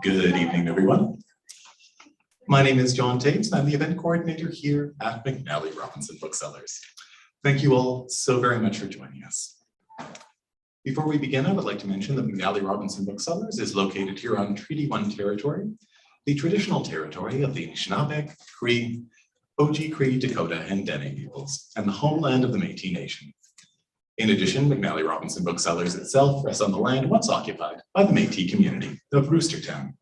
Good evening, everyone. My name is John Tate, and I'm the event coordinator here at McNally Robinson Booksellers. Thank you all so very much for joining us. Before we begin, I would like to mention that McNally Robinson Booksellers is located here on Treaty 1 territory, the traditional territory of the Anishinaabe, Cree, Oji-Cree, Dakota, and Dene peoples, and the homeland of the Métis Nation. In addition, McNally Robinson Booksellers itself rests on the land once occupied by the Métis community of Roostertown.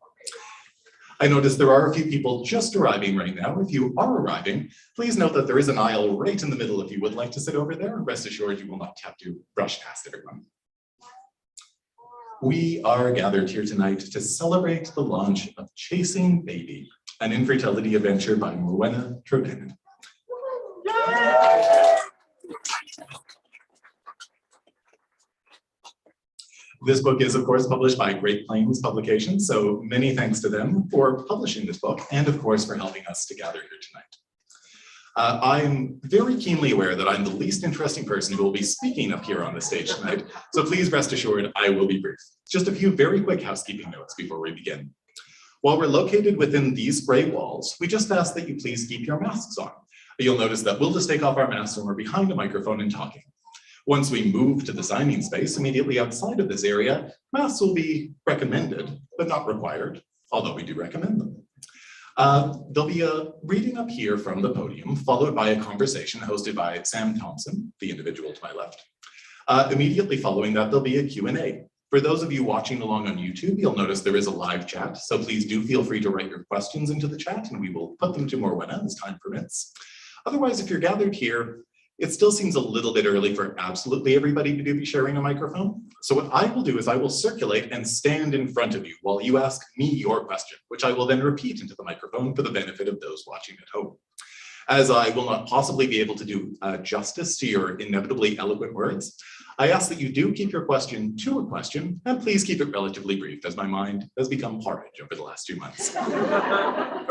I notice there are a few people just arriving right now. If you are arriving, please note that there is an aisle right in the middle if you would like to sit over there. Rest assured you will not have to rush past everyone. We are gathered here tonight to celebrate the launch of Chasing Baby, an infertility adventure by Morwenna Trevenen. This book is, of course, published by Great Plains Publications, so many thanks to them for publishing this book and, of course, for helping us to gather here tonight. I am very keenly aware that I'm the least interesting person who will be speaking up here on the stage tonight, so please rest assured I will be brief. Just a few very quick housekeeping notes before we begin. While we're located within these gray walls, we just ask that you please keep your masks on. You'll notice that we'll just take off our masks when we're behind a microphone and talking. Once we move to the signing space immediately outside of this area, masks will be recommended, but not required, although we do recommend them. There'll be a reading up here from the podium, followed by a conversation hosted by Sam Thompson, the individual to my left. Immediately following that, there'll be a Q&A. For those of you watching along on YouTube, you'll notice there is a live chat, so please do feel free to write your questions into the chat and we will put them to Morwenna as time permits. Otherwise, if you're gathered here, it still seems a little bit early for absolutely everybody to be sharing a microphone. So what I will do is I will circulate and stand in front of you while you ask me your question, which I will then repeat into the microphone for the benefit of those watching at home. As I will not possibly be able to do justice to your inevitably eloquent words, I ask that you do keep your question to a question, and please keep it relatively brief, as my mind has become porridge over the last 2 months.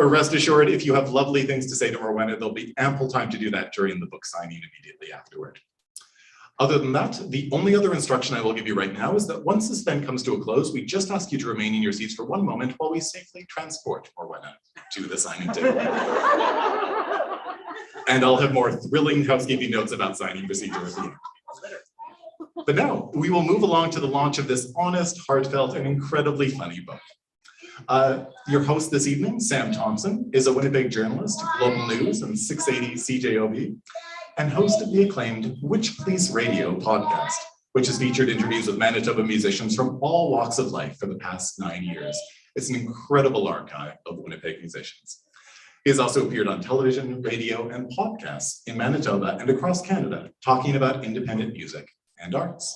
Rest assured, if you have lovely things to say to Morwenna, there'll be ample time to do that during the book signing immediately afterward. Other than that, the only other instruction I will give you right now is that once this event comes to a close, we just ask you to remain in your seats for one moment while we safely transport Morwenna to the signing table. And I'll have more thrilling housekeeping notes about signing procedure at the end. But now, we will move along to the launch of this honest, heartfelt, and incredibly funny book. Your host this evening, Sam Thompson, is a Winnipeg journalist, Global News and 680 CJOB, and host of the acclaimed Witchpolice radio podcast, which has featured interviews with Manitoba musicians from all walks of life for the past 9 years. It's an incredible archive of Winnipeg musicians. He has also appeared on television, radio, and podcasts in Manitoba and across Canada, talking about independent music and arts.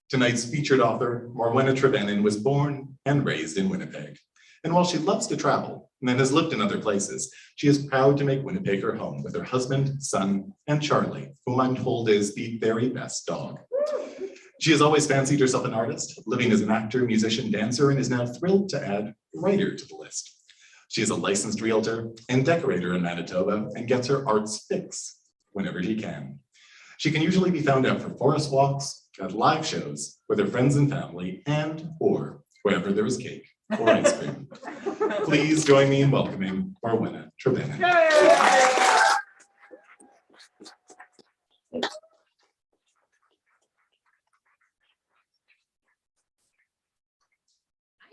Tonight's featured author, Morwenna Trevenen, was born and raised in Winnipeg. And while she loves to travel and has lived in other places, she is proud to make Winnipeg her home with her husband, son, and Charlie, whom I'm told is the very best dog. She has always fancied herself an artist, living as an actor, musician, dancer, and is now thrilled to add writer to the list. She is a licensed realtor and decorator in Manitoba and gets her art's fix whenever she can. She can usually be found out for forest walks, at live shows, with her friends and family, and or wherever there is cake or ice cream. Please join me in welcoming Morwenna Trevenen. Hi,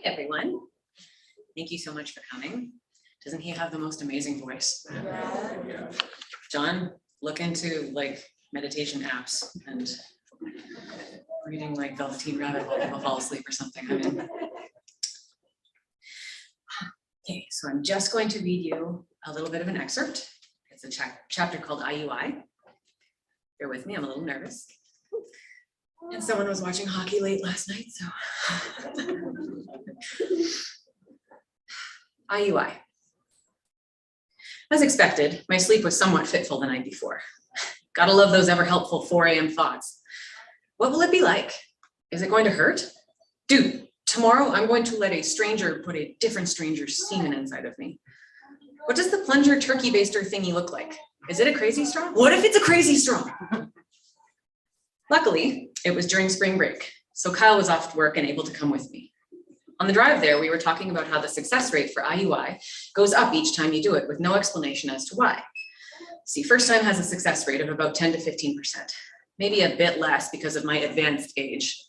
everyone. Thank you so much for coming. Doesn't he have the most amazing voice? Yeah. John, look into meditation apps and reading Velveteen Rabbit while people fall asleep or something. I mean. Okay, so I'm just going to read you a little bit of an excerpt. It's a chapter called IUI. Bear with me, I'm a little nervous. And someone was watching hockey late last night, so. IUI. As expected, my sleep was somewhat fitful the night before. Gotta love those ever helpful 4 a.m. thoughts. What will it be like? Is it going to hurt? Dude, tomorrow I'm going to let a stranger put a different stranger's semen inside of me. What does the plunger turkey baster thingy look like? Is it a crazy straw? What if it's a crazy straw? Luckily, it was during spring break, so Kyle was off to work and able to come with me. On the drive there, we were talking about how the success rate for IUI goes up each time you do it with no explanation as to why. See, first time has a success rate of about 10 to 15%, maybe a bit less because of my advanced age.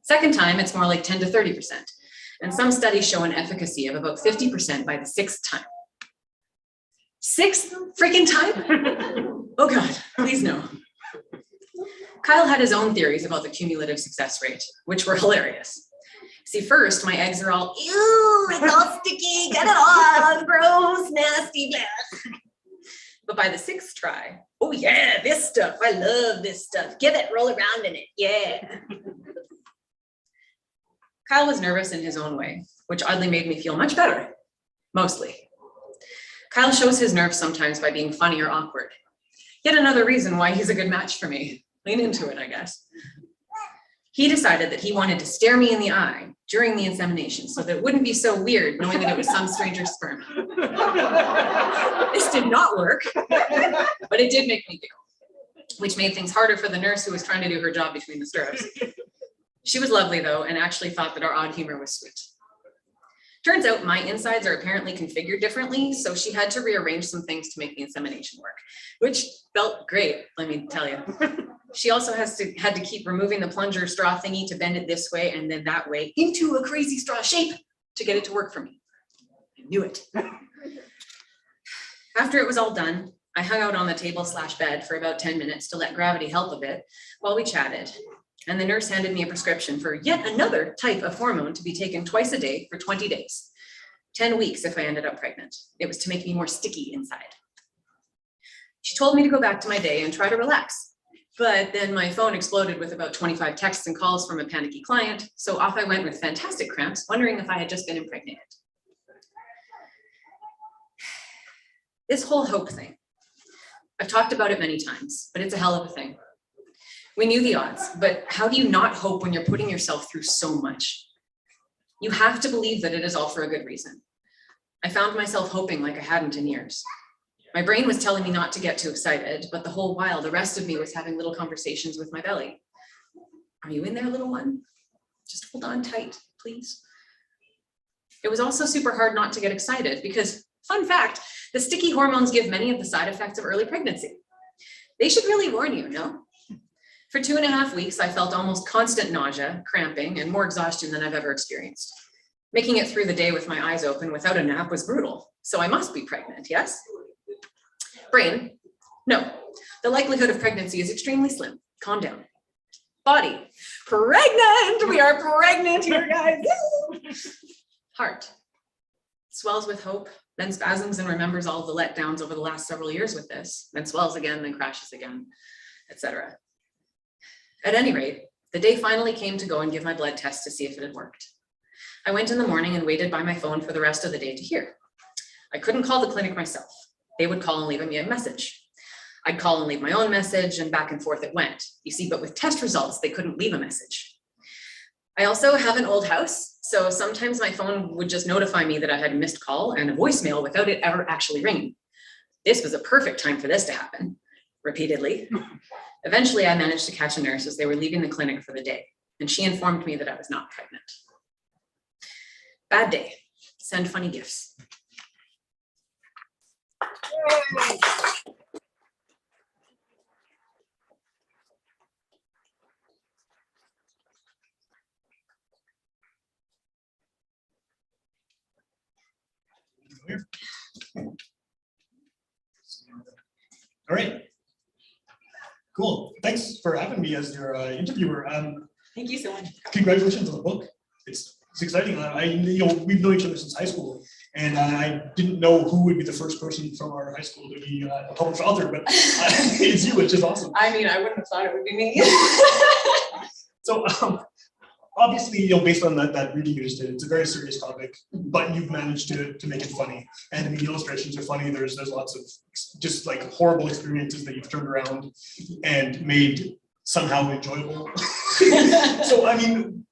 Second time, it's more like 10 to 30%. And some studies show an efficacy of about 50% by the sixth time. Sixth freaking time? Oh God, please no. Kyle had his own theories about the cumulative success rate, which were hilarious. See, first, my eggs are all, ew, it's all sticky, get it off, gross, nasty, blah. But by the sixth try, oh yeah, this stuff, I love this stuff. Give it, roll around in it, yeah. Kyle was nervous in his own way, which oddly made me feel much better, mostly. Kyle shows his nerves sometimes by being funny or awkward. Yet another reason why he's a good match for me. Lean into it, I guess. He decided that he wanted to stare me in the eye during the insemination so that it wouldn't be so weird knowing that it was some stranger's sperm. This did not work, but it did make me giggle, which made things harder for the nurse who was trying to do her job between the stirrups. She was lovely though, and actually thought that our odd humor was sweet. Turns out my insides are apparently configured differently, so she had to rearrange some things to make the insemination work, which felt great, let me tell you. She also had to keep removing the plunger straw thingy to bend it this way and then that way into a crazy straw shape to get it to work for me. I knew it. After it was all done, I hung out on the table/bed for about 10 minutes to let gravity help a bit while we chatted. And the nurse handed me a prescription for yet another type of hormone to be taken twice a day for 20 days. 10 weeks if I ended up pregnant. It was to make me more sticky inside. She told me to go back to my day and try to relax. But then my phone exploded with about 25 texts and calls from a panicky client, so off I went with fantastic cramps, wondering if I had just been impregnated. This whole hope thing. I've talked about it many times, but it's a hell of a thing. We knew the odds, but how do you not hope when you're putting yourself through so much? You have to believe that it is all for a good reason. I found myself hoping like I hadn't in years. My brain was telling me not to get too excited, but the whole while, the rest of me was having little conversations with my belly. Are you in there, little one? Just hold on tight, please. It was also super hard not to get excited because, fun fact, the sticky hormones give many of the side effects of early pregnancy. They should really warn you, no? For 2.5 weeks, I felt almost constant nausea, cramping, and more exhaustion than I've ever experienced. Making it through the day with my eyes open without a nap was brutal, so I must be pregnant, yes? Brain, no. The likelihood of pregnancy is extremely slim. Calm down. Body, pregnant! We are pregnant here, guys! Heart, swells with hope, then spasms and remembers all the letdowns over the last several years with this, then swells again, then crashes again, etc. At any rate, the day finally came to go and give my blood test to see if it had worked. I went in the morning and waited by my phone for the rest of the day to hear. I couldn't call the clinic myself. They would call and leave me a message. I'd call and leave my own message, and back and forth it went. You see, but with test results, they couldn't leave a message. I also have an old house, so sometimes my phone would just notify me that I had a missed call and a voicemail without it ever actually ringing. This was a perfect time for this to happen, repeatedly. Eventually, I managed to catch a nurse as they were leaving the clinic for the day, and she informed me that I was not pregnant. Bad day. Send funny gifts. All right. Cool. Thanks for having me as your interviewer. Thank you so much. Congratulations on the book. It's exciting. We've known each other since high school, and I didn't know who would be the first person from our high school to be a published author, but it's you, which is awesome. I mean, I wouldn't have thought it would be me. So obviously, based on that reading you just did, it's a very serious topic, but you've managed to make it funny. And I mean, the illustrations are funny. There's lots of just like horrible experiences that you've turned around and made somehow enjoyable. So I mean,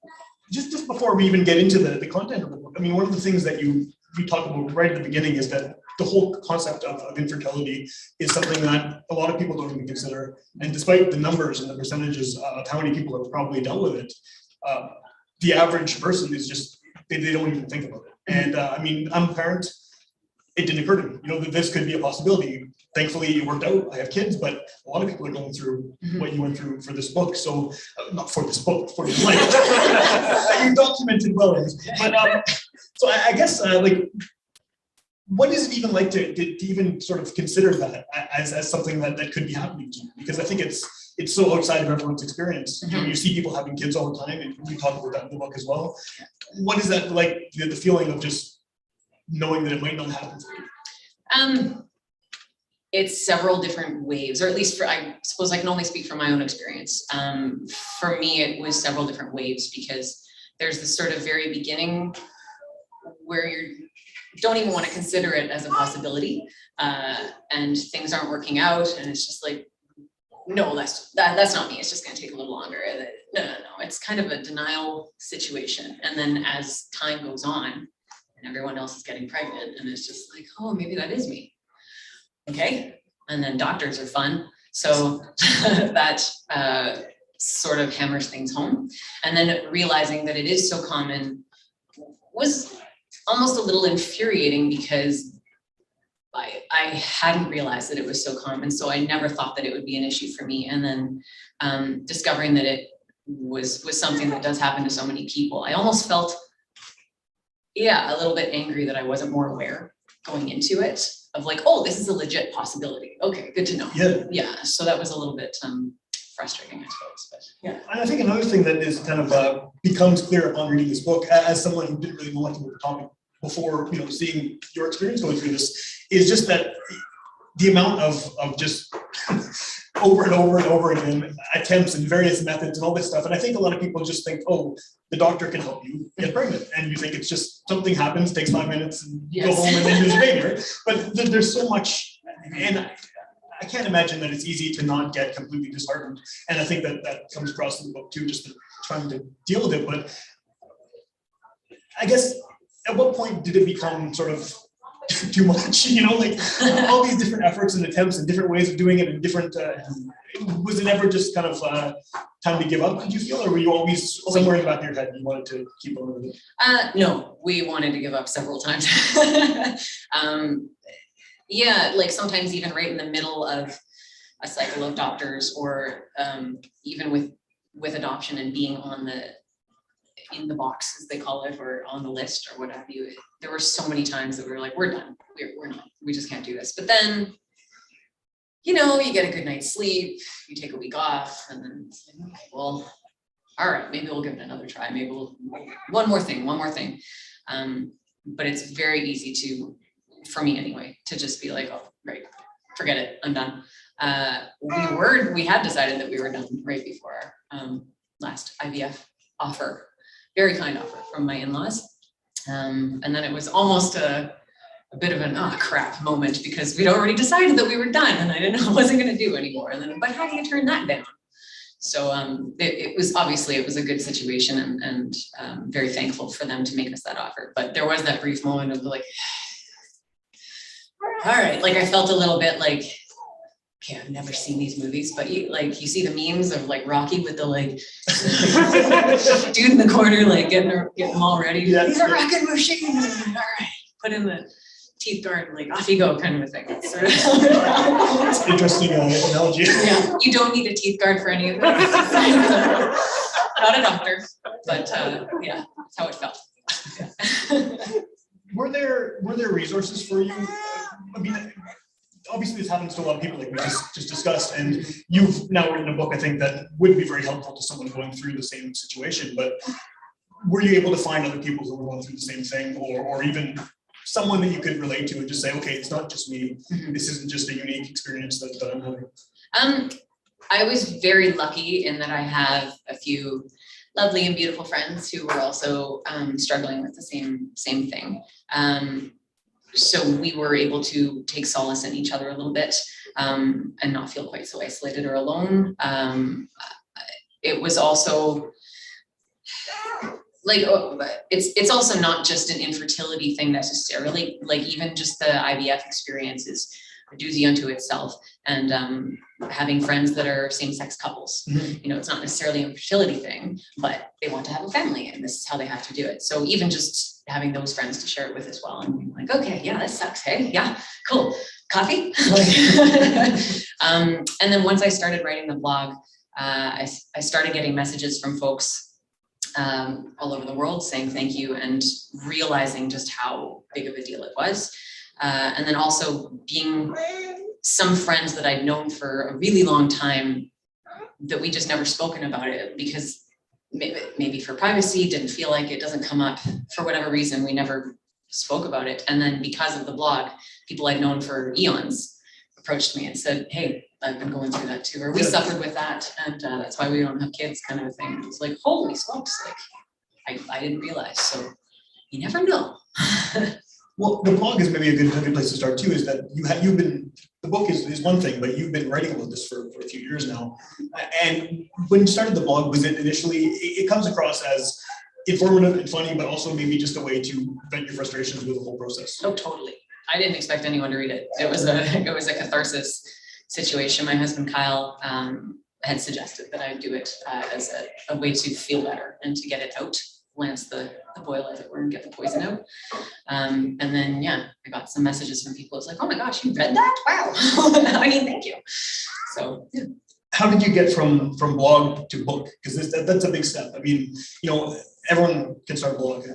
just before we even get into the content of the book, I mean, one of the things that you we talked about right at the beginning is that the whole concept of infertility is something that a lot of people don't even consider. And despite the numbers and the percentages of how many people have probably dealt with it, the average person is just, they don't even think about it. And I mean, I'm a parent. It didn't occur to me, you know, that this could be a possibility. Thankfully, it worked out. I have kids, but a lot of people are going through what you went through for this book. So, not for this book, for your life. You documented well. But so I guess like, what is it even like to even sort of consider that as something that could be happening to you? Because I think it's so outside of everyone's experience. You know, you see people having kids all the time, and you talk about that in the book as well. What is that like? The feeling of just knowing that it might not happen for you? It's several different waves, or at least I suppose I can only speak from my own experience. For me, it was several different waves, because there's this sort of very beginning where you don't even want to consider it as a possibility, and things aren't working out, and it's just like, no, that's not me. It's just going to take a little longer. No. It's kind of a denial situation, and then as time goes on, everyone else is getting pregnant, and it's just like, oh, maybe that is me. Okay. And then doctors are fun. So that sort of hammers things home. And then realizing that it is so common was almost a little infuriating, because I hadn't realized that it was so common. So I never thought that it would be an issue for me. And then discovering that it was something that does happen to so many people, I almost felt, a little bit angry that I wasn't more aware going into it, of like, oh, this is a legit possibility. Okay, good to know. Yeah. So that was a little bit frustrating, I suppose. But yeah. And I think another thing that is kind of becomes clear upon reading this book, as someone who didn't really know much about the topic before, you know, seeing your experience going through this, is just that the amount of just over and over and over again attempts and various methods and all this stuff. And I think a lot of people just think, oh, the doctor can help you get pregnant. And you think it's just something happens, takes 5 minutes, and go home and then there's a baby, right? But there's so much, and I can't imagine that it's easy to not get completely disheartened. And I think that comes across in the book too, just trying to deal with it. But I guess, at what point did it become sort of too much, you know, like all these different efforts and attempts and different ways of doing it and different, was it ever just kind of time to give up, did you feel, or were you always somewhere in the back of your head you wanted to keep on with it? No, we wanted to give up several times. Yeah, like sometimes even right in the middle of a cycle of doctors, or even with adoption and being in the box, as they call it, or on the list or what have you. There were so many times that we were like, we're done. We're not, we just can't do this. But then, you know, you get a good night's sleep, you take a week off, and then it's like, okay, well, all right, maybe we'll give it another try. Maybe we'll, one more thing. But it's very easy to, for me anyway, to just be like, oh, right, forget it, I'm done. We had decided that we were done right before our last IVF offer. Very kind offer from my in-laws. And then it was almost a bit of an, oh crap moment, because we'd already decided that we were done and I wasn't going to do anymore. And then, but how do you turn that down? So it was obviously, it was a good situation, and very thankful for them to make us that offer. But there was that brief moment of like, all right, like I felt a little bit like, okay, I've never seen these movies, but you see the memes of like Rocky with the like dude in the corner, like getting them all ready. Yeah, he's a wrecking machine. All right, put in the teeth guard, like off you go, kind of a thing. Sort of. It's interesting analogy. Yeah, you don't need a teeth guard for any of this. Not a doctor, but yeah, that's how it felt. Were there resources for you? I mean, obviously this happens to a lot of people, like we just discussed, and you've now written a book, I think, that would be very helpful to someone going through the same situation. But were you able to find other people who were going through the same thing, or even someone that you could relate to and just say, okay, it's not just me. Mm-hmm. This isn't just a unique experience that I'm having? I was very lucky in that I have a few lovely and beautiful friends who were also struggling with the same thing. So we were able to take solace in each other a little bit, and not feel quite so isolated or alone. It was also, like, oh, but it's also not just an infertility thing necessarily. Like even just the IVF experience is a doozy unto itself. And having friends that are same-sex couples, you know, it's not necessarily an infertility thing, but they want to have a family and this is how they have to do it. So even just having those friends to share it with as well, and being like, okay, yeah, this sucks. Hey, yeah, cool. Coffee. And then once I started writing the blog, I started getting messages from folks all over the world saying thank you and realizing just how big of a deal it was. And then also being some friends that I'd known for a really long time that we just never spoken about it because maybe for privacy, didn't feel like it doesn't come up for whatever reason, we never spoke about it. And then because of the blog, people I'd known for eons approached me and said, hey, I've been going through that too, or we suffered with that, and that's why we don't have kids, kind of a thing. It's like, holy smokes, like I didn't realize. So you never know. Well, the blog is maybe a good place to start too, is that you've been, the book is one thing, but you've been writing about this for a few years now. And when you started the blog, was it initially, it comes across as informative and funny, but also maybe just a way to vent your frustrations with the whole process? Oh, totally. I didn't expect anyone to read it. It was a catharsis situation. My husband, Kyle, had suggested that I do it as a way to feel better and to get it out, lance the boil, as it were, and get the poison out. And then, yeah, I got some messages from people. It's like, oh my gosh, you read that? Wow. I mean, thank you. So, yeah. How did you get from blog to book? Because that's a big step. I mean, you know, everyone can start a blog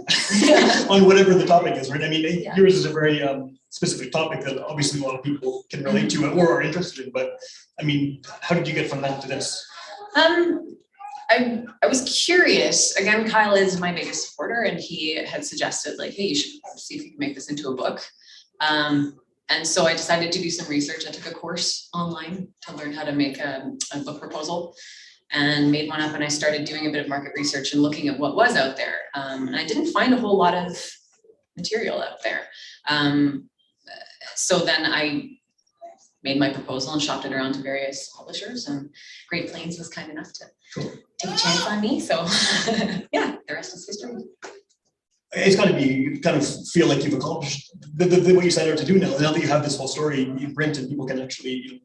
on whatever the topic is, right? I mean, yours is a very specific topic that obviously a lot of people can relate to or are interested in. But I mean, how did you get from that to this? I was curious. Again, Kyle is my biggest supporter, and he had suggested, like, hey, you should see if you can make this into a book. And so I decided to do some research. I took a course online to learn how to make a book proposal and made one up. And I started doing a bit of market research and looking at what was out there. And I didn't find a whole lot of material out there. So then I made my proposal and shopped it around to various publishers, and Great Plains was kind enough to take a chance on me. So yeah, the rest is history. It's got to be, you kind of feel like you've accomplished what you set out to do now. Now that you have this whole story in print and people can actually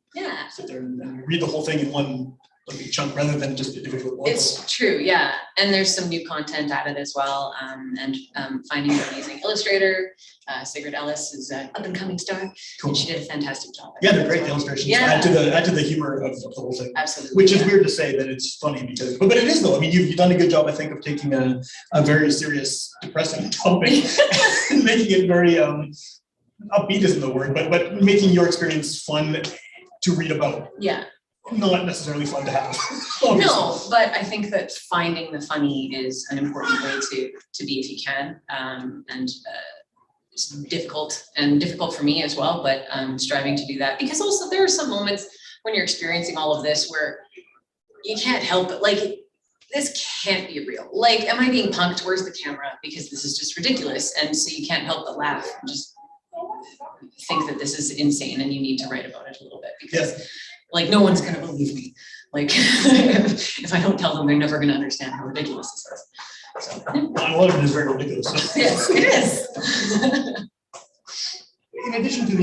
sit there and read the whole thing in one big chunk rather than just individual blog posts. It's true, yeah. And there's some new content added as well. And finding an amazing illustrator. Sigrid Ellis is an up-and-coming star. Cool. And she did a fantastic job. Yeah, they're great, the illustrations. Yeah. Add to the humor of the whole thing. Absolutely. Which is weird to say that it's funny because, but it is though. I mean, you've done a good job, I think, of taking a very serious, depressing topic and making it very upbeat isn't the word, but making your experience fun to read about. Yeah. Not necessarily fun to have. No, but I think that finding the funny is an important way to be if you can. And it's difficult for me as well, but striving to do that, because also there are some moments when you're experiencing all of this where you can't help it. Like, this can't be real. Like, am I being punked? Where's the camera? Because this is just ridiculous. And so you can't help but laugh and just think that this is insane and you need to write about it a little bit, because like, no one's going to believe me. Like, if I don't tell them, they're never going to understand how ridiculous this is. So, a lot of it is very ridiculous. So. Yes, it is. In addition to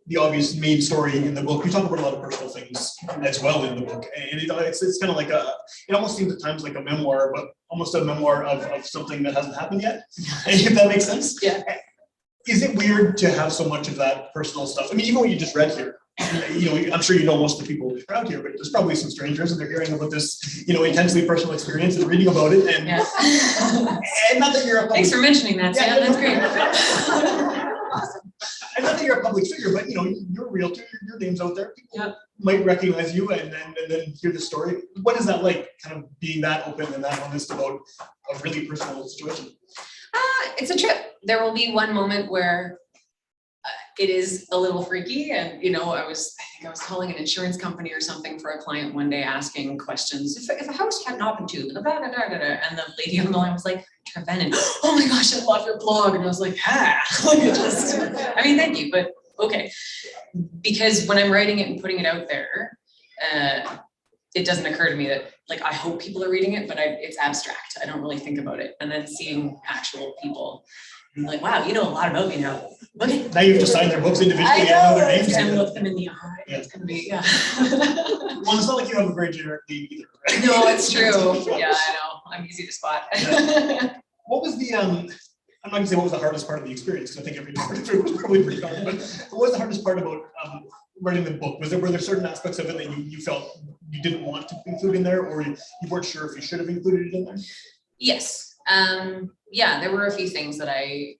the obvious main story in the book, you talk about a lot of personal things as well in the book, and it's kind of like it almost seems at times like a memoir, but almost a memoir of something that hasn't happened yet. If that makes sense. Yeah. Is it weird to have so much of that personal stuff? I mean, even what you just read here. You know, I'm sure you know most of the people around here, but there's probably some strangers and they're hearing about this, you know, intensely personal experience and reading about it. And, and not that you're a public, thanks for mentioning that, Sam. That's great. Awesome. And not that you're a public figure, but you know, you're a realtor, your name's out there. People might recognize you and then hear the story. What is that like, kind of being that open and that honest about a really personal situation? It's a trip. There will be one moment where it is a little freaky, and you know, I think I was calling an insurance company or something for a client one day, asking questions. If a house had an open tube, and the lady on the line was like, Trevenen, oh my gosh, I love your blog, and I was like, I mean, thank you, but okay, because when I'm writing it and putting it out there, it doesn't occur to me that, like, I hope people are reading it, but it's abstract. I don't really think about it. And then seeing actual people, I'm like, wow, you know a lot about me now. Look at Now you have to sign their books individually I and know their know, names. and look them in the eye. Yeah. It's gonna be, yeah. Well, it's not like you have a very generic name either. Right? No, it's true. Yeah, I know. I'm easy to spot. What was the I'm not gonna say what was the hardest part of the experience, because I think every part of it was probably pretty hard, but what was the hardest part about writing the book? Were there certain aspects of it that you felt you didn't want to include in there, or you weren't sure if you should have included it in there? Yes. Yeah, there were a few things that I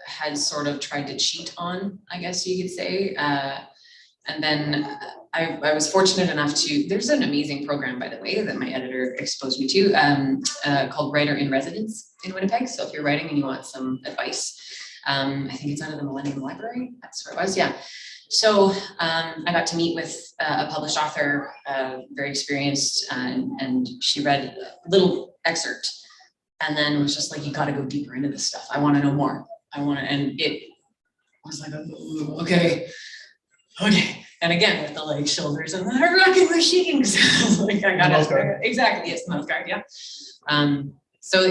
had sort of tried to cheat on, I guess you could say. And then I was fortunate enough there's an amazing program, by the way, that my editor exposed me to, called Writer in Residence in Winnipeg. So if you're writing and you want some advice, I think it's out of the Millennium Library. That's where it was, yeah. So I got to meet with a published author, very experienced, and she read a little excerpt and then was just like, you got to go deeper into this stuff. I want to know more. And it was like, oh, okay. And again, with the like shoulders and the rocking machines, like I got it. Exactly, yes, mouse guard, yeah. So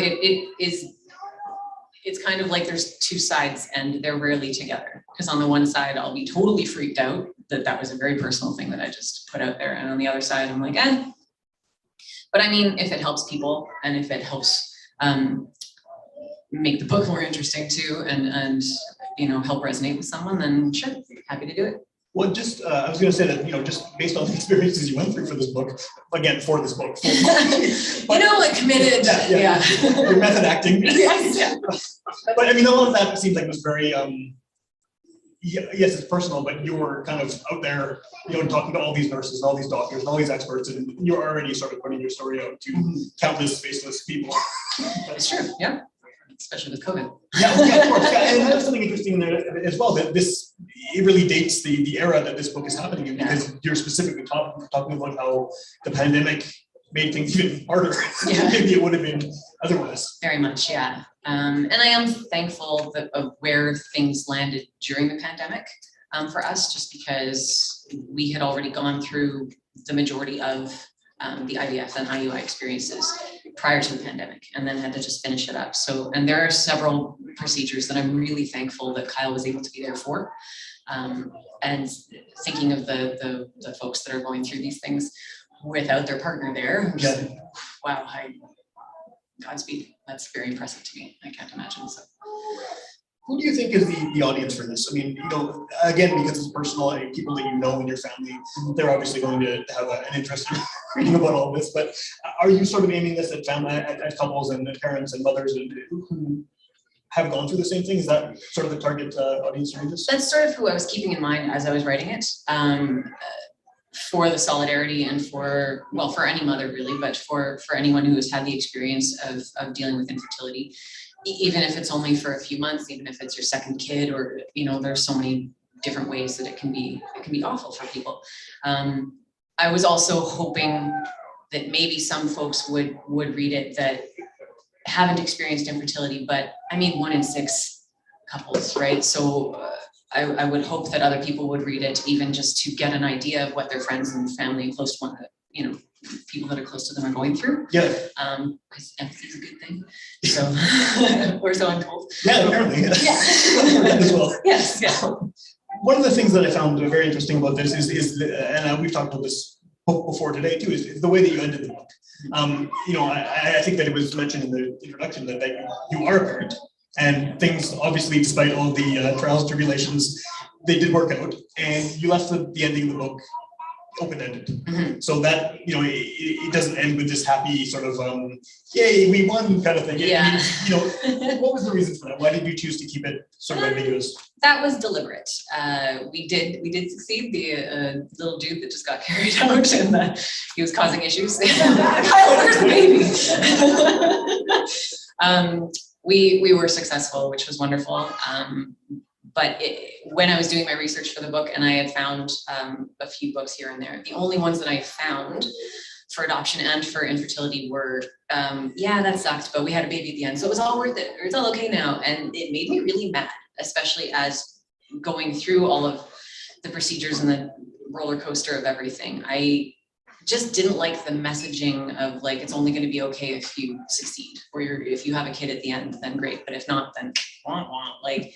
it's kind of like there's two sides and they're rarely together. Because on the one side, I'll be totally freaked out that was a very personal thing that I just put out there. And on the other side, I'm like, But I mean, if it helps people and if it helps make the book more interesting too, and help resonate with someone, then sure, happy to do it. Well, just I was going to say that just based on the experiences you went through for this book, again for this book, like committed, yeah. Your method acting. Yes, yeah. But I mean, a lot of that seems like it was very yes, it's personal, but you were kind of out there, talking to all these nurses, all these doctors, and all these experts, and you're already sort of putting your story out to countless faceless people. That's true, yeah. Especially with COVID. Yeah, of course. Yeah. And there's something interesting in there as well, that it really dates the era that this book is happening in, because you're specifically talking about how the pandemic made things even harder than maybe it would have been otherwise. Very much, yeah. And I am thankful of where things landed during the pandemic for us, just because we had already gone through the majority of the IVF and IUI experiences prior to the pandemic, and then had to just finish it up. So, and there are several procedures that I'm really thankful that Kyle was able to be there for. And thinking of the folks that are going through these things without their partner there, wow, Godspeed. That's very impressive to me. I can't imagine. So. Who do you think is the audience for this? I mean, again, because it's personal, people that you know in your family, they're obviously going to have an interest in reading about all this. But are you sort of aiming this at couples and parents and mothers who have gone through the same thing? Is that sort of the target audience for this? That's sort of who I was keeping in mind as I was writing it. For the solidarity and for any mother really, but for anyone who has had the experience of dealing with infertility. Even if it's only for a few months, even if it's your second kid, or there's so many different ways that it can be awful for people. I was also hoping that maybe some folks would read it that haven't experienced infertility, but I mean 1 in 6 couples, right? So I would hope that other people would read it, even just to get an idea of what their friends and family and close one, people that are close to them are going through. Yeah. Because empathy is a good thing. So we're so untold. Yeah, apparently. Yeah. As well. Yes. Yeah. One of the things that I found very interesting about this is and we've talked about this before today too, is the way that you ended the book. I think that it was mentioned in the introduction that you are a parent, and things obviously, despite all the trials and tribulations, they did work out, and you left the ending of the book open-ended. Mm-hmm. So that, it doesn't end with this happy sort of, yay, we won kind of thing. Yeah. What was the reason for that? Why did you choose to keep it sort of ambiguous? That was deliberate. We did succeed. The little dude that just got carried out and he was causing issues. Kyle, where's the baby? We were successful, which was wonderful. But when I was doing my research for the book, and I had found a few books here and there, the only ones that I found for adoption and for infertility were, that sucked, but we had a baby at the end, so it was all worth it, or it's all okay now. And it made me really mad, especially as going through all of the procedures and the roller coaster of everything. I just didn't like the messaging of like, it's only going to be okay if you succeed, or if you have a kid at the end, then great. But if not, then like,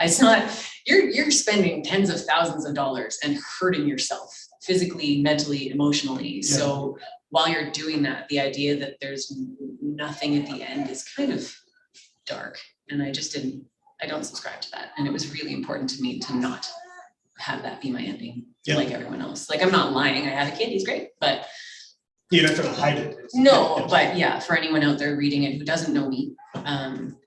it's not, you're spending tens of thousands of dollars and hurting yourself physically, mentally, emotionally. Yeah. So while you're doing that, the idea that there's nothing at the end is kind of dark. And I don't subscribe to that. And it was really important to me to not have that be my ending, like everyone else. Like, I'm not lying, I have a kid, he's great, but you don't have to hide it. No, but yeah, for anyone out there reading it who doesn't know me,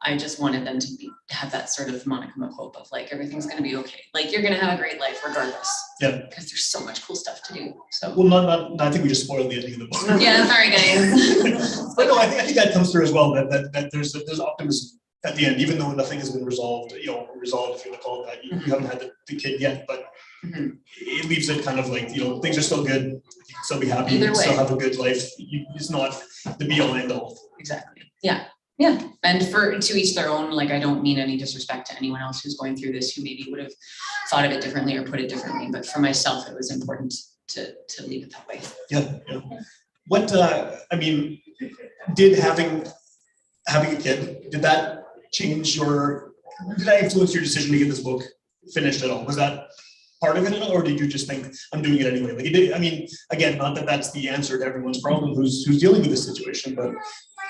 I just wanted them to have that sort of monicum of hope of like, everything's going to be okay. Like, you're going to have a great life regardless. Yeah. Because there's so much cool stuff to do. So. Well, I think we just spoiled the ending of the book. Yeah, sorry guys. But no, I think that comes through as well. That there's optimism at the end, even though nothing has been resolved. If you want to call it that. You haven't had the kid yet, but. It leaves it kind of like, things are still good. You can still be happy. You can still have a good life. It's not the be all end all. Exactly. Yeah. Yeah. And to each their own, like, I don't mean any disrespect to anyone else who's going through this who maybe would have thought of it differently or put it differently. But for myself, it was important to leave it that way. Yeah. Yeah. What, did having a kid, did that influence your decision to get this book finished at all? Was that part of it, or did you just think, I'm doing it anyway? Like, again, not that that's the answer to everyone's problem who's dealing with this situation, but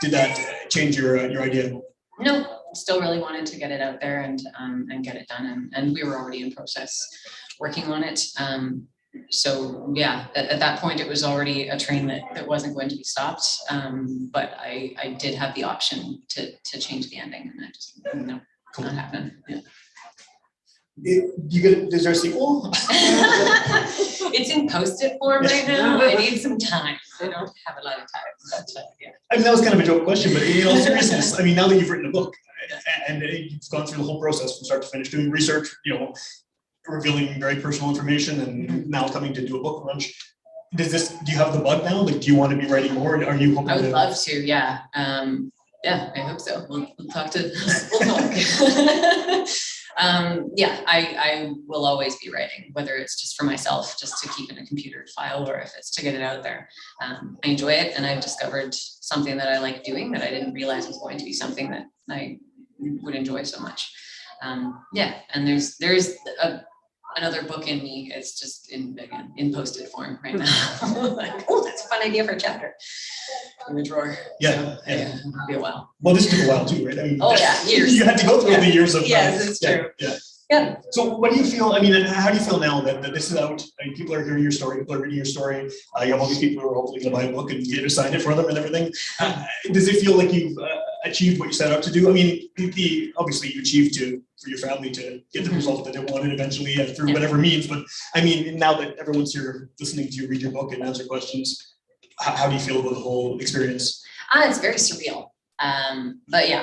did that change your idea? No, still really wanted to get it out there and get it done, and we were already in process working on it. So yeah, at that point it was already a train that wasn't going to be stopped. But I did have the option to change the ending, and I just not happening. Yeah. Is there a sequel? It's in post-it form right now. I need some time. I don't have a lot of time, but yeah. That was kind of a joke question, but in all seriousness, now that you've written a book and you've gone through the whole process from start to finish, doing research, revealing very personal information, and now coming to do a book launch, do you have the bug now? Like, do you want to be writing more? Are you hoping? I would love to. Yeah. Yeah, I hope so. We'll talk. Yeah, I will always be writing, whether it's just for myself, just to keep in a computer file, or if it's to get it out there. I enjoy it, and I've discovered something that I like doing that I didn't realize was going to be something that I would enjoy so much. Yeah, and there's another book in me. It's just in posted form right now. Like, oh, that's a fun idea for a chapter in the drawer. Yeah, so, yeah, it'll be a while. Well, this took a while too, right? Years. You had to go through the years of. Yes, it's true. Yeah. So what do you feel? How do you feel now that this is out? People are hearing your story. People are reading your story. You have all these people who are hopefully going to buy a book and get to sign it for them and everything. Does it feel like you've achieved what you set out to do? Obviously you achieved for your family to get the result that they wanted eventually through whatever means. But now that everyone's here listening to you read your book and answer questions, how do you feel about the whole experience? It's very surreal. But yeah,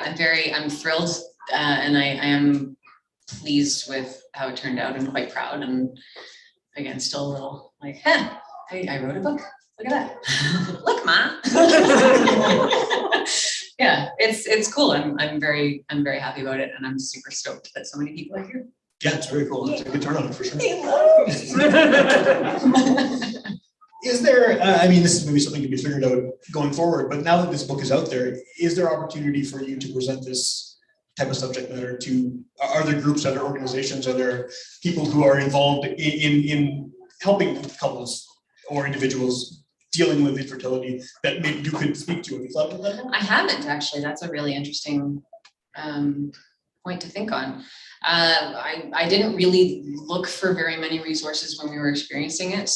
I'm thrilled, and I am pleased with how it turned out, and quite proud, and again still a little like, I wrote a book, look at that. Look, Ma. Yeah, it's cool. I'm very happy about it, and I'm super stoked that so many people are here. Yeah, it's very cool. It's a good turnout for sure. Is there, this is maybe something to be figured out going forward, but now that this book is out there, is there opportunity for you to present this type of subject matter are there groups, are there organizations, are there people who are involved in helping couples or individuals dealing with infertility that maybe you could speak to? Have you thought about that? I haven't, actually. That's a really interesting point to think on. I didn't really look for very many resources when we were experiencing it.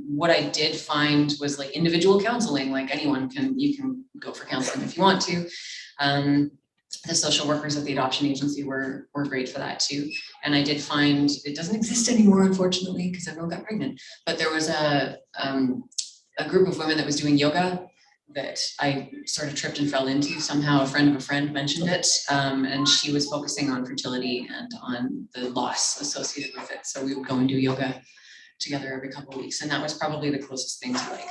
What I did find was like individual counseling, like you can go for counseling if you want to. The social workers at the adoption agency were great for that too. And I did find, it doesn't exist anymore, unfortunately, because everyone got pregnant, but there was a group of women that was doing yoga that I sort of tripped and fell into. Somehow a friend of a friend mentioned it, and she was focusing on fertility and on the loss associated with it. So we would go and do yoga together every couple of weeks. And that was probably the closest thing to like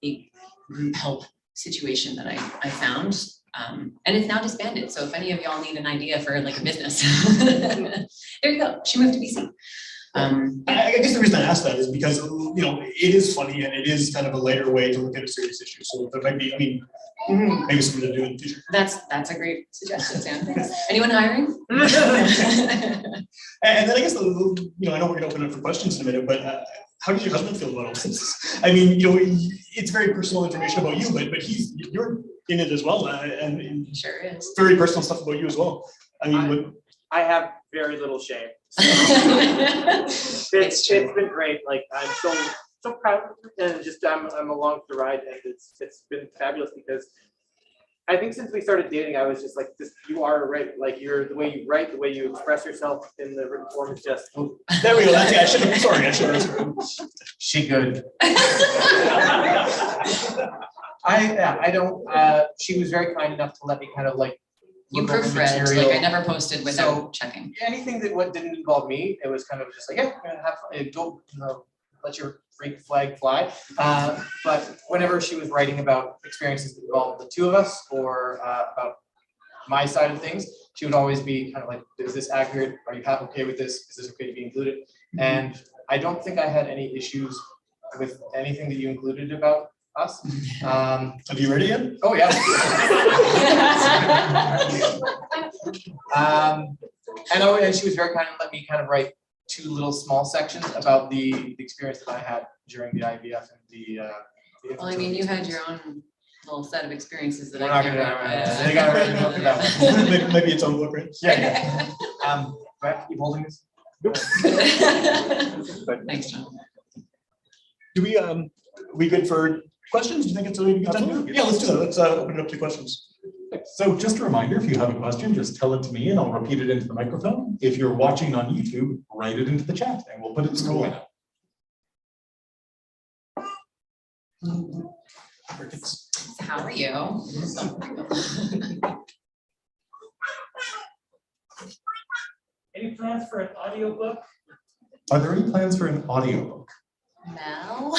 a group help situation that I found. And it's now disbanded. So if any of y'all need an idea for like a business, there you go. She moved to BC. I guess the reason I asked that is because, you know, it is funny and it is kind of a lighter way to look at a serious issue. So there might be, I mean, maybe something to do in the future. That's a great suggestion, Sam. Thanks. Anyone hiring? And then I guess, you know, I know we're going to open up for questions in a minute, but how does your husband feel about all this? I mean, you know, it's very personal information about you, but you're in it as well, and Sure is. very personal stuff about you as well. I mean, I have very little shame. It's It's true. been great. Like I'm so proud, and just I'm along for the ride, and it's been fabulous because I think since we started dating, I was just like, you are right. Like you're the way you write, the way you express yourself in the written form is just. there we go. That's, I should have. Sorry, I should have. She good. I don't. She was very kind enough to let me kind of like. You look over the proofread, material. like I never posted without So, checking. Anything that didn't involve me, it was kind of just like, yeah, have fun. Don't let your freak flag fly. But whenever she was writing about experiences that involved the two of us or about my side of things, she would always be kind of like, is this accurate? Are you okay with this? Is this okay to be included? And I don't think I had any issues with anything that you included about us. Have you read it yet? Oh yeah. And she was very kind and let me kind of write 2 little small sections about the experience that I had during the IVF and the Well, I mean, you had your own little set of experiences that We're I not can't. gonna. They gotta write a book about it. Maybe it's on book, right? Yeah. Do I have to keep holding this? Thanks, John. Do we good for questions? Do you think it's a good time? Absolutely. Yeah, let's do that. Let's open it up to questions. So just a reminder, if you have a question, just tell it to me and I'll repeat it into the microphone. If you're watching on YouTube, write it into the chat and we'll put it to Morwenna. How are you? Any plans for an audiobook? Are there any plans for an audiobook? Mel?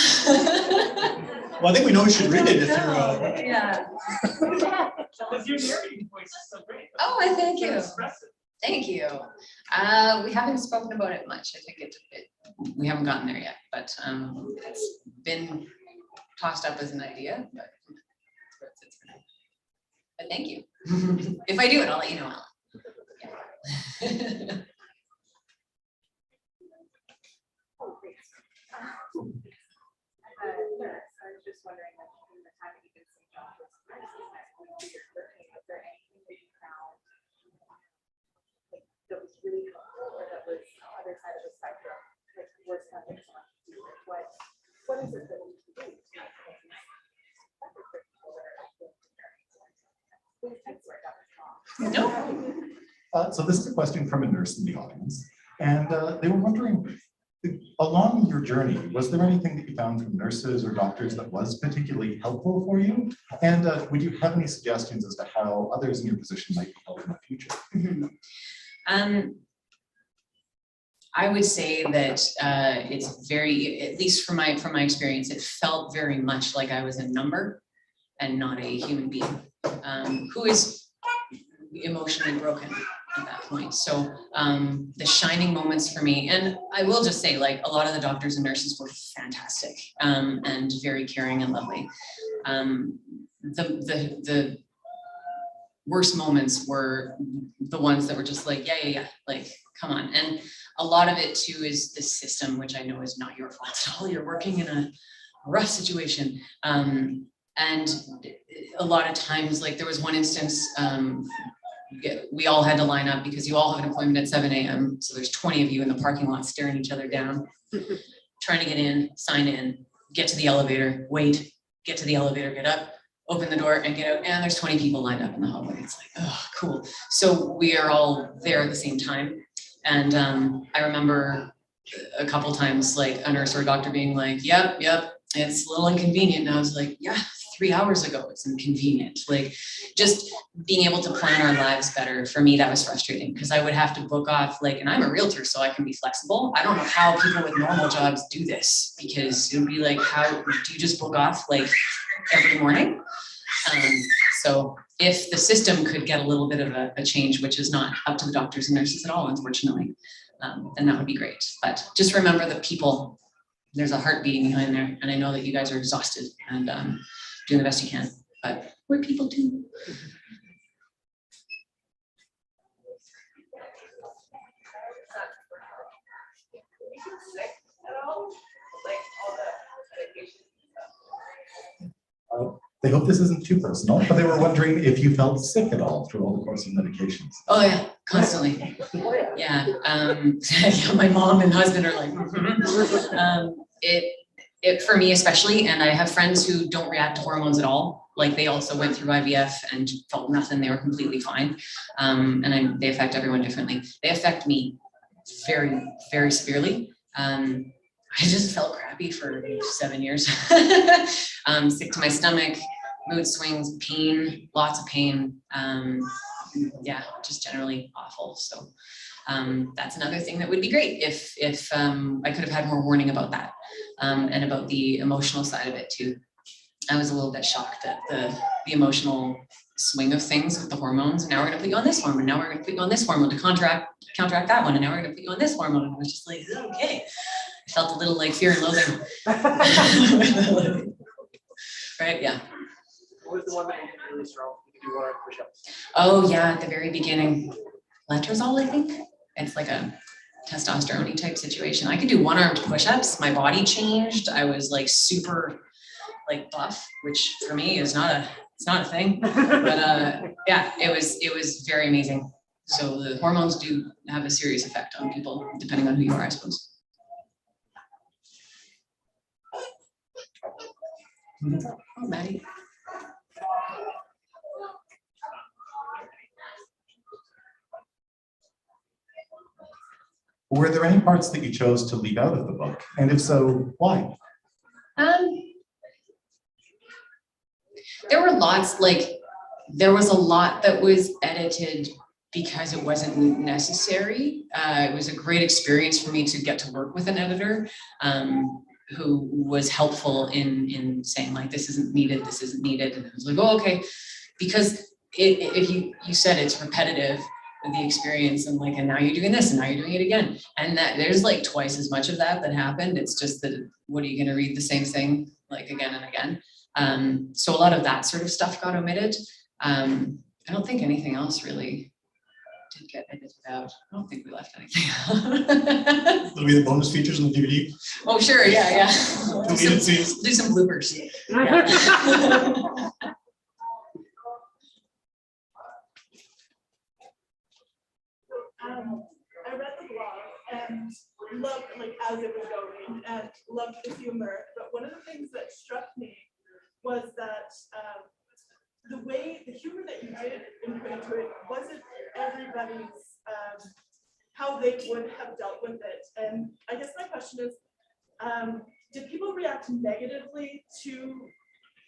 Well, I think we know we should read it if you're. Yeah. Because your narrating voice is so great. Oh, I thank you. Expressive. Thank you. We haven't spoken about it much. I think we haven't gotten there yet, but it's been tossed up as an idea, but thank you. If I do it, I'll let you know, Alan. Yeah. I was just wondering, like, in the time that you've been seeing doctors, is there anything that you found like that was really helpful or that was the other side of the spectrum, like worse having someone to do with what is it that we can do to make things better for people that are actually preparing? Please take where that was wrong. So this is a question from a nurse in the audience, and they were wondering, along your journey, was there anything that you found from nurses or doctors that was particularly helpful for you? And would you have any suggestions as to how others in your position might be helped in the future? I would say that it's very, at least from my experience, it felt very much like I was a number and not a human being who is emotionally broken at that point. So the shining moments for me, and I will just say, like, a lot of the doctors and nurses were fantastic and very caring and lovely. The worst moments were the ones that were just like, yeah, like, come on. And a lot of it too is the system, which I know is not your fault at all. You're working in a rough situation. And a lot of times, like, there was one instance, we all had to line up because you all have an appointment at 7 a.m. So there's 20 of you in the parking lot staring each other down, trying to get in, sign in, get to the elevator, wait, get to the elevator, get up, open the door and get out. And there's 20 people lined up in the hallway. It's like, oh, cool. So we are all there at the same time. And I remember a couple times, like, a nurse or a doctor being like, yep, it's a little inconvenient. And I was like, yeah, 3 hours ago, it's inconvenient. Like, just being able to plan our lives better. For me, that was frustrating because I would have to book off, like, and I'm a realtor, so I can be flexible. I don't know how people with normal jobs do this, because it would be like, how do you just book off like every morning? So if the system could get a little bit of a change, which is not up to the doctors and nurses at all, unfortunately, then that would be great. But just remember that people, there's a heart beating behind there, and I know that you guys are exhausted and doing the best you can, but we're people too. They hope this isn't too personal, but they were wondering if you felt sick at all through all the course of medications. Oh yeah, constantly. Yeah, yeah, my mom and husband are like, it for me especially, and I have friends who don't react to hormones at all. Like they also went through IVF and felt nothing, they were completely fine. And they affect everyone differently. They affect me very, very severely. I just felt crappy for 7 years. Sick to my stomach, mood swings, pain, lots of pain. Yeah, just generally awful. So that's another thing that would be great if I could have had more warning about that and about the emotional side of it too. I was a little bit shocked at the emotional swing of things with the hormones. And now we're going to put you on this hormone. Now we're going to put you on this hormone to counteract that one. And now we're going to put you on this hormone. And I was just like, okay. I felt a little like fear and loathing. Right? Yeah. What was the one that made you really strong? You could do 1 arm push-ups. Oh yeah, at the very beginning. Letrozole, I think. It's like a testosterone type situation. I could do 1-armed push-ups. My body changed. I was like super like buff, which for me is it's not a thing. But yeah, it was very amazing. So the hormones do have a serious effect on people, depending on who you are, I suppose. Oh, Maddie. Were there any parts that you chose to leave out of the book? And if so, why? There were lots, there was a lot that was edited because it wasn't necessary. It was a great experience for me to get to work with an editor who was helpful in saying like, this isn't needed, this isn't needed. And I was like, oh, okay. Because if you said it's repetitive, the experience and like, and now you're doing this and now you're doing it again. And that there's like twice as much of that happened. It's just that, what are you going to read the same thing like again and again? So a lot of that sort of stuff got omitted. I don't think anything else really did get edited out. I don't think we left anything out. It'll be the bonus features on the DVD. Oh, sure. Yeah. Deleted scenes. Do some bloopers. Yeah. I read the blog and loved, like, as it was going, and loved the humor. But one of the things that struck me was that the humor that you did in putting to it wasn't everybody's how they would have dealt with it. And I guess my question is, did people react negatively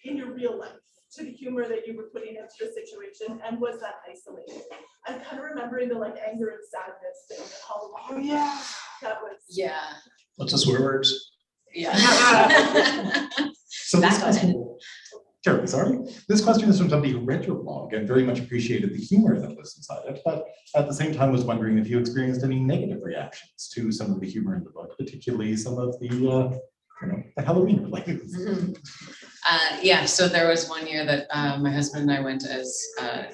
in your real life to the humor that you were putting into the situation, and was that isolated? I'm kind of remembering the like anger and sadness thing at Halloween. Oh yeah, that was Lots of swear words. Yeah. So That got edited. Terribly sorry. This question is from somebody who read your blog and very much appreciated the humor that was inside it, but at the same time was wondering if you experienced any negative reactions to some of the humor in the book, particularly some of the the Halloween related. Yeah, so there was one year that my husband and I went as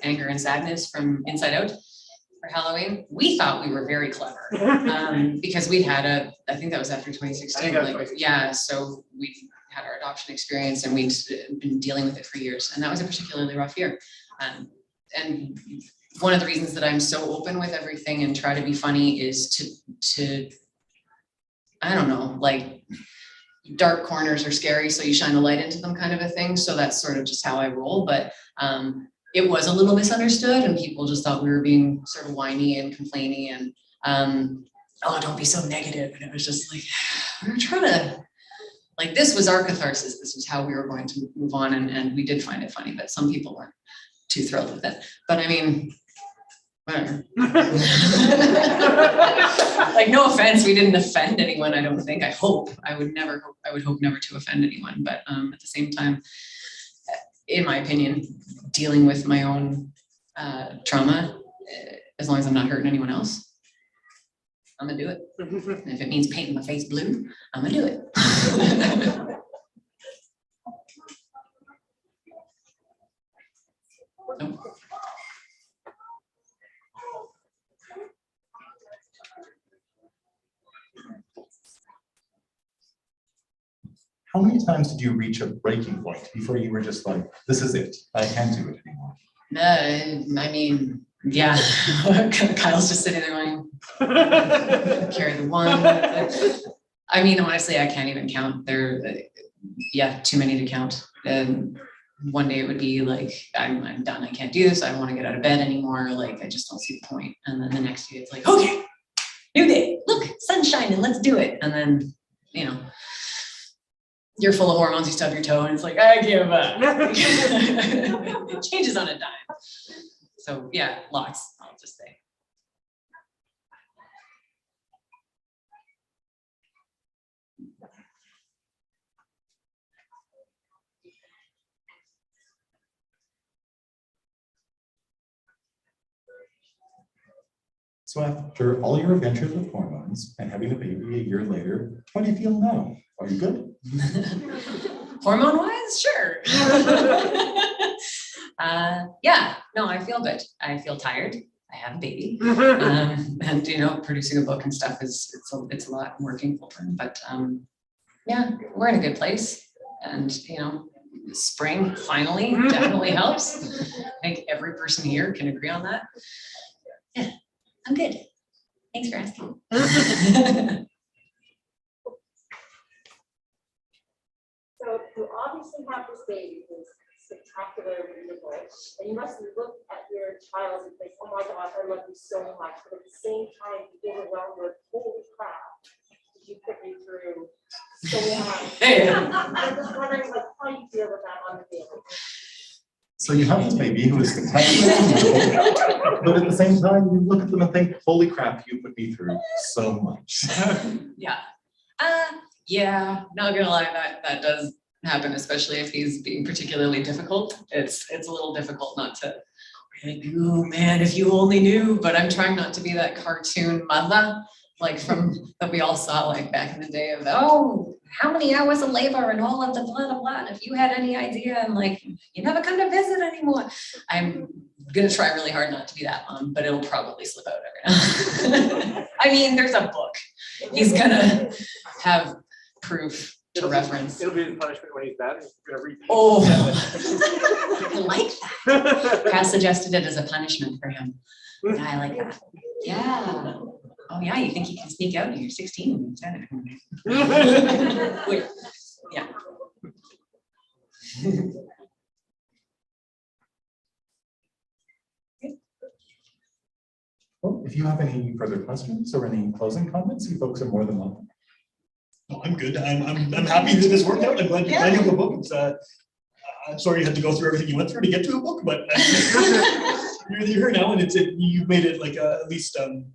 Anger and Sadness from Inside Out for Halloween. We thought we were very clever because we'd had I think that was after 2016. Yeah, so we had our adoption experience and we'd been dealing with it for years. And that was a particularly rough year. And one of the reasons that I'm so open with everything and try to be funny is to I don't know, like, dark corners are scary, so you shine a light into them kind of a thing. So that's sort of just how I roll. But it was a little misunderstood and people just thought we were being sort of whiny and complaining and oh, don't be so negative. And it was just like, we were trying to, like, this was our catharsis. This was how we were going to move on. And we did find it funny, but some people weren't too thrilled with it. But I mean, whatever. Like, no offense, we didn't offend anyone, I don't think. I would hope never to offend anyone. But at the same time, in my opinion, dealing with my own trauma, as long as I'm not hurting anyone else, I'm gonna do it. And if it means painting my face blue, I'm gonna do it. How many times did you reach a breaking point before you were just like, this is it, I can't do it anymore? I mean, yeah, Kyle's just sitting there going, carry the one. I mean, honestly, I can't even count. Yeah, too many to count. And one day it would be like, I'm done, I can't do this, I don't want to get out of bed anymore, like, I just don't see the point. And then the next day it's like, okay, new day, look, sun's shining, let's do it. And then, you know, you're full of hormones, you stub your toe, and it's like, I give up. It changes on a dime. So yeah, lots, I'll just say. So after all your adventures with hormones and having a baby a year later, how do you feel now? Are you good? Hormone wise, sure. Yeah, no, I feel good. I feel tired. I have a baby, and you know, producing a book and stuff it's a lot working full time. But yeah, we're in a good place, and you know, spring finally definitely helps. I think every person here can agree on that. Yeah, I'm good. Thanks for asking. So you obviously have this baby who's spectacular, beautiful, and you must look at your child and think, oh my gosh, I love you so much. But at the same time, you get around with, holy crap, did you put me through so much? I'm just wondering like how you deal with that on the daily. So you have this baby who is fantastic, but at the same time, you look at them and think, holy crap, you put me through so much. Yeah. Yeah, not gonna lie, that does happen, especially if he's being particularly difficult. It's a little difficult not to like, ooh man, if you only knew, but I'm trying not to be that cartoon mother, like from that we all saw like back in the day of, oh, how many hours of labor and all of the blah, blah, blah. And if you had any idea, and like, you never come to visit anymore. I'm gonna try really hard not to be that mom, but it'll probably slip out every now. I mean, there's a book. He's gonna have proof to reference. It'll be the punishment when he's bad. He's gonna repeat. Oh, I like that. Cass suggested it as a punishment for him. Yeah, I like that. Yeah. Oh yeah, you think you can sneak out and you're 16? Wait. Yeah. Well, if you have any further questions or any closing comments, you folks are more than welcome. No, I'm good. I'm happy that this worked out. I'm glad you have a book. It's, I'm sorry you had to go through everything you went through to get to a book, but you're here now, and you've made it like at least an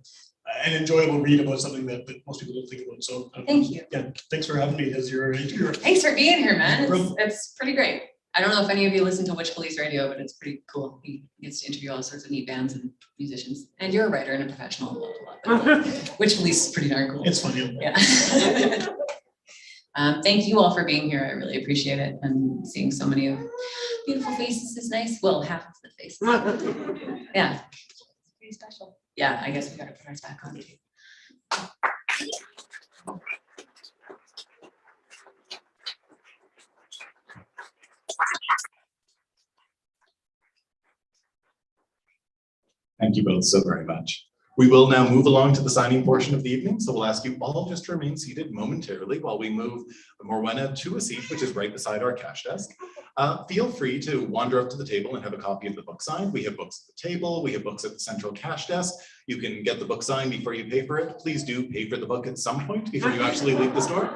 enjoyable read about something that most people don't think about. So thank you. Yeah, thanks for having me as your interviewer. Thanks for being here, man. It's pretty great. I don't know if any of you listen to Witchpolice radio, but it's pretty cool. He gets to interview all sorts of neat bands and musicians. And you're a writer and a professional. Witchpolice is pretty darn cool. It's funny. Yeah. Thank you all for being here. I really appreciate it. And seeing so many beautiful faces is nice. Well, half of the faces. Yeah. It's pretty special. Yeah, I guess we gotta put ours back on too. Thank you both so very much. We will now move along to the signing portion of the evening, so we'll ask you all just to remain seated momentarily while we move Morwenna to a seat, which is right beside our cash desk. Feel free to wander up to the table and have a copy of the book signed. We have books at the table, we have books at the central cash desk. You can get the book signed before you pay for it. Please do pay for the book at some point before you actually leave the store.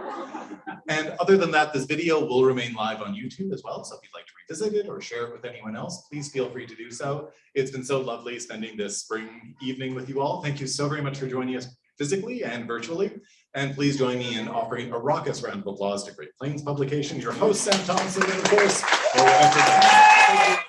And other than that, this video will remain live on YouTube as well. So if you'd like to revisit it or share it with anyone else, please feel free to do so. It's been so lovely spending this spring evening with you all. Thank you so very much for joining us physically and virtually. And please join me in offering a raucous round of applause to Great Plains Publication, your host, Sam Thompson, and of course, Morwenna. Thank you.